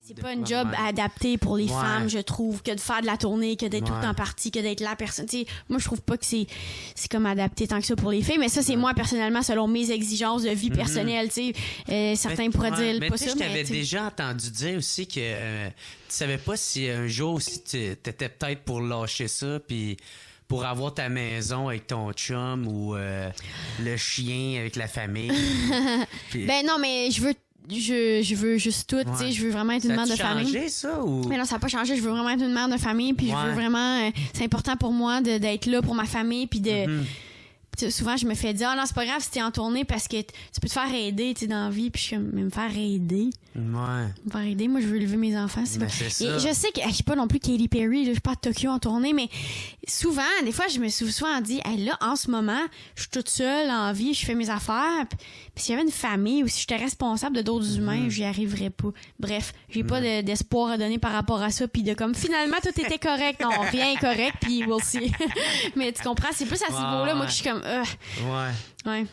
C'est pas une job adaptée pour les femmes, je trouve, que de faire de la tournée, que d'être tout le temps partie, que d'être la personne. T'sais, moi, je trouve pas que c'est comme adapté tant que ça pour les filles, mais ça, c'est moi, personnellement, selon mes exigences de vie personnelle. Certains pourraient dire pas ça. Je t'avais déjà entendu dire aussi que tu savais pas si un jour aussi t'étais peut-être pour lâcher ça, puis pour avoir ta maison avec ton chum ou le chien avec la famille. Puis... Ben non, mais je veux juste tout, tu sais, je veux vraiment être une mère de famille. Ça a changé, ça, ou... Mais non, ça n'a pas changé, je veux vraiment être une mère de famille, puis je veux vraiment... c'est important pour moi d'être là pour ma famille, puis de... Souvent, je me fais dire, non, c'est pas grave si t'es en tournée parce que tu peux te faire aider, tu sais, dans la vie, puis je suis comme, me faire aider. Me faire aider, moi, je veux élever mes enfants. C'est ça. Et je sais que je suis pas non plus Katy Perry, là, je suis pas à Tokyo en tournée, mais souvent, des fois, je me suis souvent dit, hey, là, en ce moment, je suis toute seule en vie, je fais mes affaires, puis s'il y avait une famille ou si j'étais responsable de d'autres humains, j'y arriverais pas. Bref, j'ai pas d'espoir à donner par rapport à ça, puis de comme, finalement, tout était correct. Non, rien est correct, puis we'll see. Mais tu comprends, c'est plus à ce niveau-là, moi, que je suis comme, Ouais.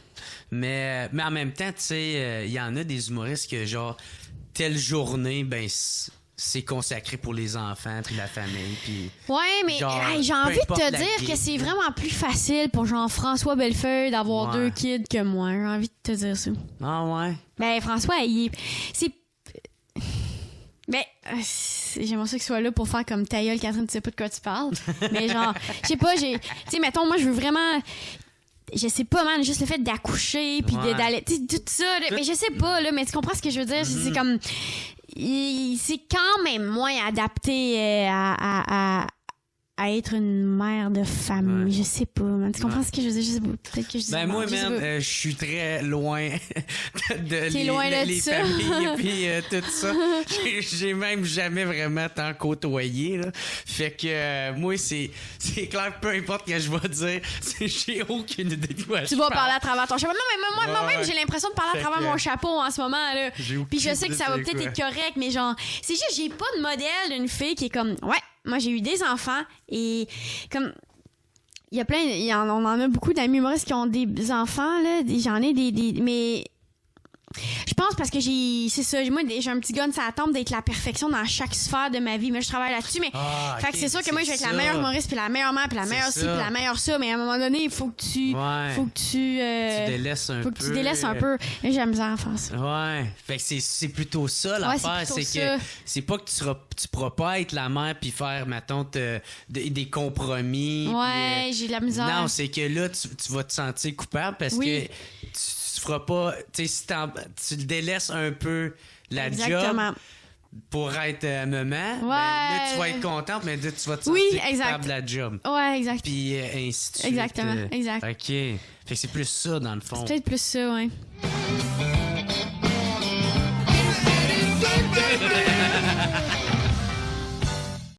Mais en même temps, tu sais, il y en a des humoristes que, genre, telle journée, ben, c'est consacré pour les enfants puis la famille. Puis mais j'ai envie de te dire que c'est vraiment plus facile pour Jean-François Bellefeuille d'avoir 2 kids que moi. J'ai envie de te dire ça. Ah ouais? Ben, François, j'aimerais ça qu'il soit là pour faire comme ta gueule, Catherine, tu sais pas de quoi tu parles. Mais genre, je sais pas, tu sais, mettons, moi, je veux vraiment... Je sais pas, man, juste le fait d'accoucher puis d'aller, tu sais, tout ça, là, mais je sais pas, là, mais tu comprends ce que je veux dire? C'est comme... c'est quand même moins adapté à être une mère de famille. Je sais pas, man. Tu comprends ce que je veux dire? Je sais pas. Peut-être que je dis Ben, moi, même, je suis très loin les familles et puis tout ça. J'ai même jamais vraiment tant côtoyé, là. Fait que, moi, c'est clair, peu importe ce que je vais dire, j'ai aucune idée de quoi tu vas parler à travers ton chapeau. Non, mais moi-même, j'ai l'impression de parler à travers mon chapeau en ce moment, là. Puis je sais que ça va peut-être être correct, mais genre, c'est juste, j'ai pas de modèle d'une fille qui est comme, moi, j'ai eu des enfants et comme il y a on en a beaucoup d'amis humoristes qui ont des enfants là, j'en ai des mais je pense parce que c'est ça, moi j'ai un petit gun sur la tempe d'être la perfection dans chaque sphère de ma vie, mais je travaille là-dessus, mais fait que c'est sûr que moi je vais être la meilleure humoriste puis la meilleure mère puis la meilleure ci puis la meilleure ça, mais à un moment donné il faut que tu tu délaisses un peu. Faut que tu délaisses un peu. Et j'ai la misère à faire ça. Ouais. Fait que c'est plutôt ça l'affaire, c'est que c'est pas que tu pourras pas être la mère puis faire mettons des compromis. Ouais, j'ai de la misère. Non, c'est que là tu vas te sentir coupable parce que tu feras pas, tu sais, si tu délaisses un peu la job pour être maman, ben, là, tu vas être contente, mais là, tu vas te sentir coupable de la job. Ouais, exact. Puis ainsi de suite. Exactement, exact. OK. Fait que c'est plus ça, dans le fond. C'est peut-être plus ça, ouais.